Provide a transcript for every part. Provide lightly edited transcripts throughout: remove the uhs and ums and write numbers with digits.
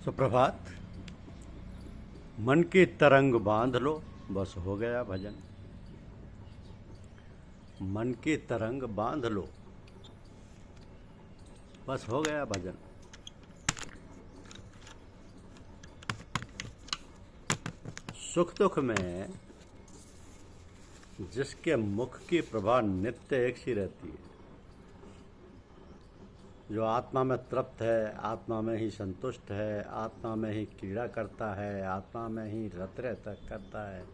सुप्रभात। मन की तरंग बांध लो, बस हो गया भजन। मन की तरंग बांध लो, बस हो गया भजन। सुख दुख में जिसके मुख की प्रभा नित्य एक सी रहती है, जो आत्मा में तृप्त है, आत्मा में ही संतुष्ट है, आत्मा में ही क्रीड़ा करता है, आत्मा में ही रत रहता करता है,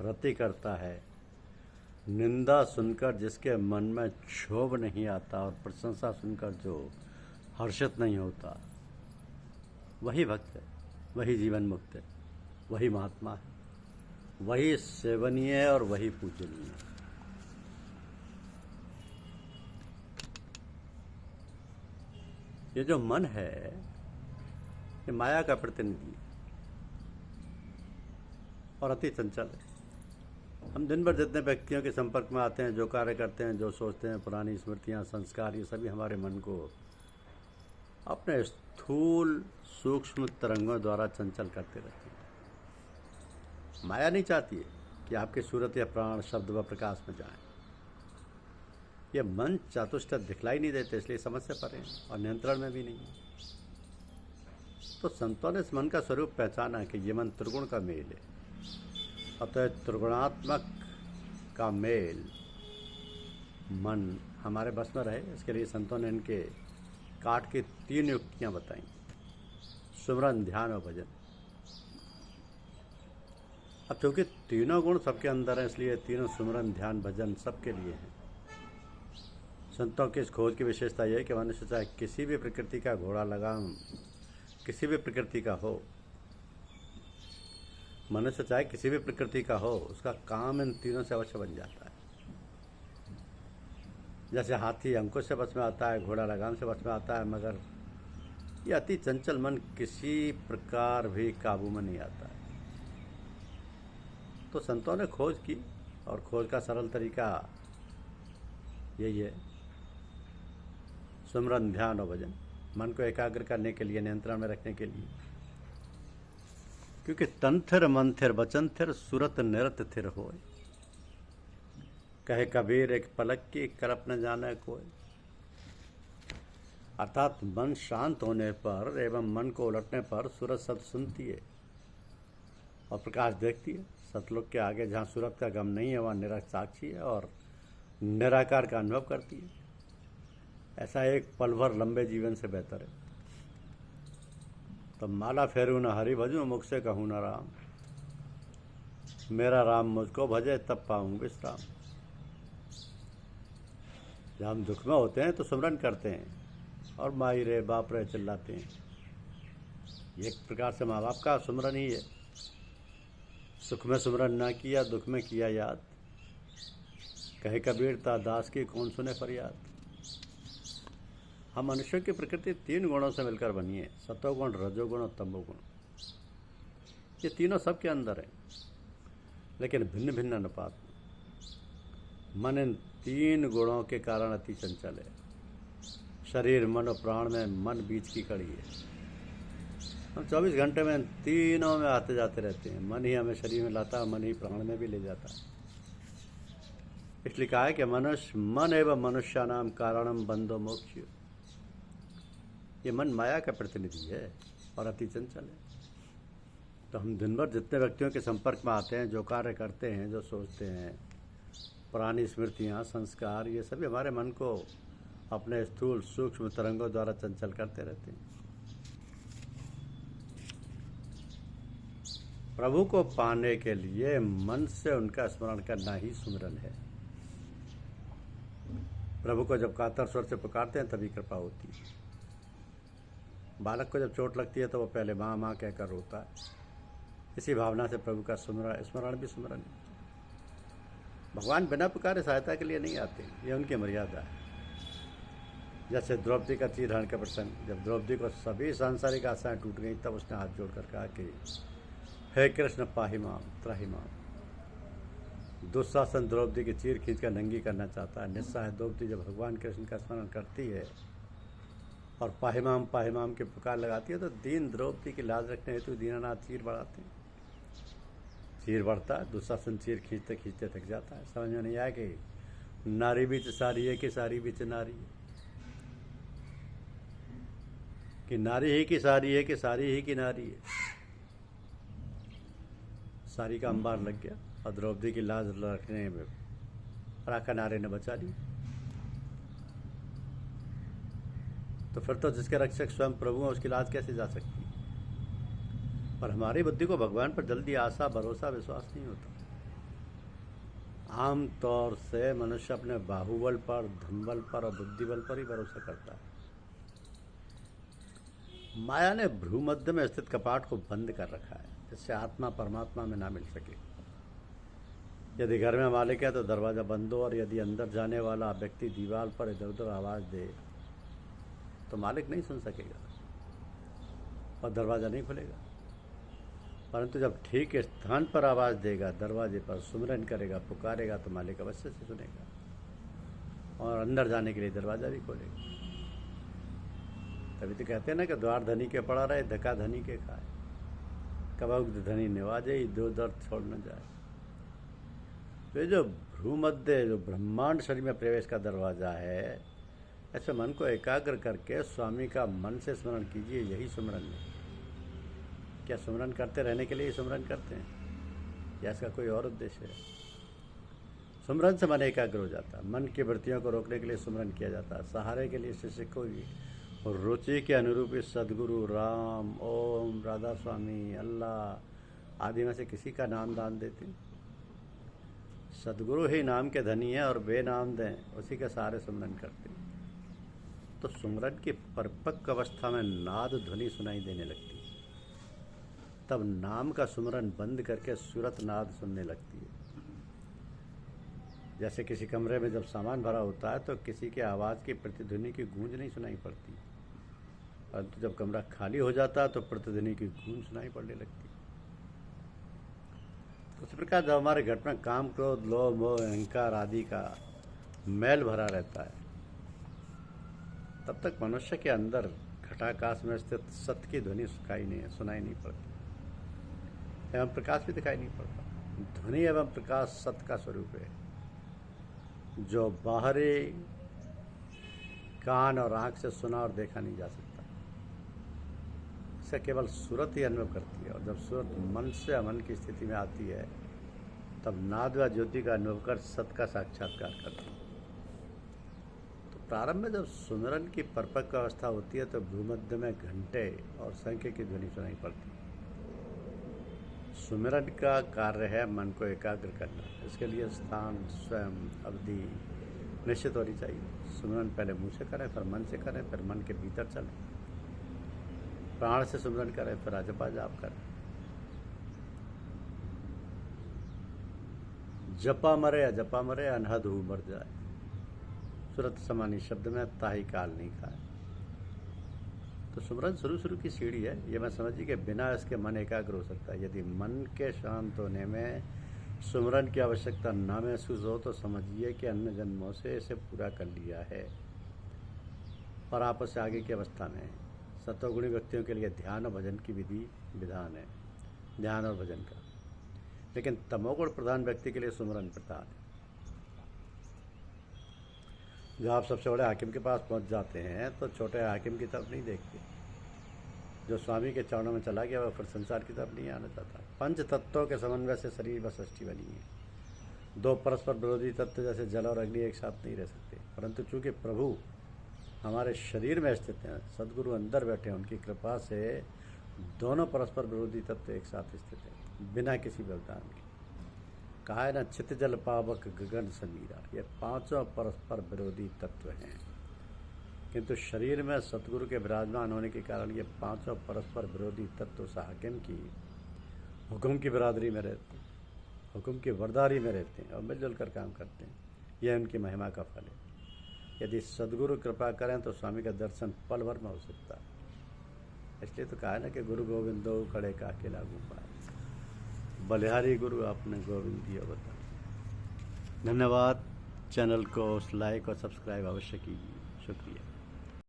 रति करता है, निंदा सुनकर जिसके मन में क्षोभ नहीं आता और प्रशंसा सुनकर जो हर्षित नहीं होता, वही भक्त है, वही जीवन मुक्त है, वही महात्मा है, वही सेवनीय है और वही पूजनीय है। ये जो मन है, ये माया का प्रतिनिधि है और अति चंचल है। हम दिन भर जितने व्यक्तियों के संपर्क में आते हैं, जो कार्य करते हैं, जो सोचते हैं, पुरानी स्मृतियां, संस्कार, ये सभी हमारे मन को अपने स्थूल सूक्ष्म तरंगों द्वारा चंचल करते रहते हैं। माया नहीं चाहती है कि आपकी सूरत या प्राण शब्द व प्रकाश में जाएं। ये मन चातुष्ट दिखलाई नहीं देते, इसलिए समझ से परे हैं और नियंत्रण में भी नहीं है। तो संतों ने इस मन का स्वरूप पहचाना कि ये मन त्रिगुण का मेल है। अतः त्रिगुणात्मक का मेल मन हमारे बस में रहे, इसके लिए संतों ने इनके काट की 3 युक्तियां बताई: सुमरन, ध्यान और भजन। अब चूंकि तीनों गुण सबके अंदर हैं, इसलिए तीनों सुमरन, ध्यान, भजन सबके लिए हैं। संतों की इस खोज की विशेषता यह है कि मनुष्य चाहे किसी भी प्रकृति का घोड़ा लगाम, किसी भी प्रकृति का हो, मनुष्य चाहे किसी भी प्रकृति का हो, उसका काम इन तीनों से अवश्य बन जाता है। जैसे हाथी अंकुश से बस में आता है, घोड़ा लगाम से बस में आता है, मगर यह अति चंचल मन किसी प्रकार भी काबू में नहीं आता है। तो संतों ने खोज की और खोज का सरल तरीका यही है: सुमरन, ध्यान और भजन। मन को एकाग्र करने के लिए, नियंत्रण में रखने के लिए, क्योंकि तन थिर मन थिर वचन थिर सुरत निरत थिर होय। कहे कबीर एक पलक की करप न जाने कोई। अर्थात मन शांत होने पर एवं मन को उलटने पर सूरत शब्द सुनती है और प्रकाश देखती है। सतलोक के आगे जहाँ सूरत का गम नहीं है, वहाँ निरक्त साक्षी है और निराकार का अनुभव करती है। ऐसा एक पल भर लंबे जीवन से बेहतर है। तो माला फेरू न हरि भजूं, मुख से कहूँ न राम, मेरा राम मुझको भजे तब पाऊँ विश्राम। जब हम दुख में होते हैं तो सुमरन करते हैं और माई रे बाप रे चिल्लाते हैं। ये एक प्रकार से माँ बाप का सुमरन ही है। सुख में सुमरन ना किया, दुख में किया याद। कहे कबीर ता दास की कौन सुने फरियाद। हम मनुष्यों की प्रकृति 3 गुणों से मिलकर बनी है: सतोगुण, रजोगुण और तमोगुण। ये तीनों सबके अंदर है, लेकिन भिन्न भिन्न अनुपात में। मन इन 3 गुणों के कारण अति चंचल है। शरीर, मन और प्राण में मन बीच की कड़ी है। हम 24 घंटे में इन तीनों में आते जाते रहते हैं। मन ही हमें शरीर में लाता है, मन ही प्राण में भी ले जाता है। इसलिए कहा है कि मनुष्य मन एवं मनुष्यानाम कारणम बंधो मोक्ष। ये मन माया का प्रतिनिधि है और अति चंचल है। तो हम दिन भर जितने व्यक्तियों के संपर्क में आते हैं, जो कार्य करते हैं, जो सोचते हैं, पुरानी स्मृतियाँ, संस्कार, ये सभी हमारे मन को अपने स्थूल सूक्ष्म तरंगों द्वारा चंचल करते रहते हैं। प्रभु को पाने के लिए मन से उनका स्मरण करना ही सुमिरन है। प्रभु को जब कातर स्वर से पुकारते हैं तभी कृपा होती है। बालक को जब चोट लगती है तो वो पहले माँ माँ कहकर रोता है। इसी भावना से प्रभु का स्मरण भी सुमिरन है। भगवान बिना पुकारे सहायता के लिए नहीं आते, ये उनकी मर्यादा है। जैसे द्रौपदी का चीरहरण का प्रसंग, जब द्रौपदी को सभी सांसारिक आशाएं टूट गई, तब उसने हाथ जोड़कर कहा कि हे कृष्ण पाहि माम त्राहि माम। दुशासन द्रौपदी की चीर खींचकर नंगी करना चाहता है। निस्सहाय द्रौपदी जब भगवान कृष्ण का स्मरण करती है और पाहिमाम के पुकार लगाती है तो दीन द्रौपदी की लाज रखने हेतु दीनानाथ चीर बढ़ाते हैं। चीर बढ़ता है, दुशासन चीर खींचते खींचते थक जाता है। समझ में नहीं आया कि नारी बीच सारी है कि सारी बीच नारी है, कि नारी ही की सारी है कि सारी ही की नारी है। सारी का अंबार लग गया और द्रौपदी की लाज रखने में राका नारे ने बचा ली। तो फिर तो जिसके रक्षक स्वयं प्रभु है उसकी लाज कैसे जा सकती है। पर हमारी बुद्धि को भगवान पर जल्दी आशा भरोसा विश्वास नहीं होता। आम तौर से मनुष्य अपने बाहुबल पर, धनबल पर और बुद्धिबल पर ही भरोसा करता है। माया ने भ्रूमध्य में स्थित कपाट को बंद कर रखा है जिससे आत्मा परमात्मा में ना मिल सके। यदि घर में मालिक है तो दरवाज़ा बंद हो, और यदि अंदर जाने वाला व्यक्ति दीवार पर इधर उधर आवाज़ दे तो मालिक नहीं सुन सकेगा और दरवाज़ा नहीं खुलेगा। परंतु जब ठीक स्थान पर आवाज़ देगा, दरवाजे पर सुमिरन करेगा, पुकारेगा तो मालिक अवश्य से सुनेगा और अंदर जाने के लिए दरवाज़ा भी खोलेगा। तभी तो कहते हैं ना कि द्वार धनी के पड़ा रहे, धक्का धनी के खाए, कब धनी निवाजे ही दो दर्द छोड़ न जाए। तो जो भ्रूमध्य, जो ब्रह्मांड शरीर में प्रवेश का दरवाज़ा है, ऐसे मन को एकाग्र करके स्वामी का मन से स्मरण कीजिए। यही सुमरन है। क्या सुमरन करते रहने के लिए ही सुमरन करते हैं या इसका कोई और उद्देश्य है? सुमरन से मन एकाग्र हो जाता है। मन की वृत्तियों को रोकने के लिए सुमरन किया जाता है। सहारे के लिए शिष्य को भी और रुचि के अनुरूप सदगुरु, राम, ओम, राधा स्वामी, अल्लाह आदि में से किसी का नाम दान देते हैं। सदगुरु ही नाम के धनी है और वे नाम दें उसी के सहारे सुमरन करते हैं। तो सुमरन की परिपक्व अवस्था में नाद ध्वनि सुनाई देने लगती है। तब नाम का सुमरन बंद करके सूरत नाद सुनने लगती है। जैसे किसी कमरे में जब सामान भरा होता है तो किसी के आवाज़ की प्रतिध्वनि की गूंज नहीं सुनाई पड़ती, परंतु जब कमरा खाली हो जाता है तो प्रतिध्वनि की गूंज सुनाई पड़ने लगती है। उसी प्रकार जब हमारे घर में काम, क्रोध, लोभ, मोह, अहंकार आदि का मैल भरा रहता है, तब तक मनुष्य के अंदर घटाकाश में स्थित सत्य की ध्वनि सुनाई नहीं पड़ती एवं प्रकाश भी दिखाई नहीं पड़ता। ध्वनि एवं प्रकाश सत्य का स्वरूप है जो बाहरी कान और आँख से सुना और देखा नहीं जा सकता। इसे केवल सूरत ही अनुभव करती है, और जब सूरत मन से अमन की स्थिति में आती है तब नाद व ज्योति का अनुभव कर सत्य का साक्षात्कार करती है। तो प्रारंभ में जब सुमिरन की परिपक्व अवस्था होती है तो भूमध्य में घंटे और शंख की ध्वनि सुनाई पड़ती है। सुमिरन का कार्य है मन को एकाग्र करना। इसके लिए स्थान, स्वयं, अवधि निश्चित होनी चाहिए। सुमिरन पहले मुँह से करें, फिर मन से करें, फिर मन के भीतर चलें, प्राण से सुमिरन करें, फिर अजपा जाप करें। जपा मरे अजपा मरे, अनहद हु मर जाए। सूरत समानी शब्द में ताही काल नहीं खाए। तो सुमिरन शुरू की सीढ़ी है। ये मैं समझिए कि बिना इसके मन एकाग्र हो सकता है। यदि मन के शांत होने में सुमिरन की आवश्यकता ना महसूस हो तो समझिए कि अन्य जन्मों से इसे पूरा कर लिया है और आपस से आगे की अवस्था में है। सत्वगुणी व्यक्तियों के लिए ध्यान और भजन की विधान है, ध्यान और भजन का। लेकिन तमोगुण प्रधान व्यक्ति के लिए सुमिरन प्रधान है। जब आप सबसे बड़े हाकिम के पास पहुंच जाते हैं तो छोटे हाकिम की तरफ नहीं देखते। जो स्वामी के चरणों में चला गया वह फिर संसार की तरफ नहीं आना चाहता। पंच तत्वों के समन्वय से शरीर व सृष्टि बनी है। दो परस्पर विरोधी तत्व जैसे जल और अग्नि एक साथ नहीं रह सकते, परंतु चूंकि प्रभु हमारे शरीर में स्थित हैं, सदगुरु अंदर बैठे हैं, उनकी कृपा से दोनों परस्पर विरोधी तत्व एक साथ स्थित हैं बिना किसी व्यवधान के। कहा है ना, चित जल पावक गगन समीरा। ये पांचों परस्पर विरोधी तत्व हैं, किंतु शरीर में सतगुरु के विराजमान होने के कारण ये पांचों परस्पर विरोधी तत्व उस हाकिम की हुक्म की बरादरी में रहते हैं, हुक्म की वरदारी में रहते हैं और मिलजुल कर काम करते हैं। यह उनकी महिमा का फल है। यदि सदगुरु कृपा करें तो स्वामी का दर्शन पल भर में हो सकता है। इसलिए तो कहा है ना कि गुरु गोविंदो खड़े का अकेला पाए, बलिहारी गुरु आपने गोविंद दिया बता। धन्यवाद। चैनल को लाइक और सब्सक्राइब अवश्य कीजिए। शुक्रिया।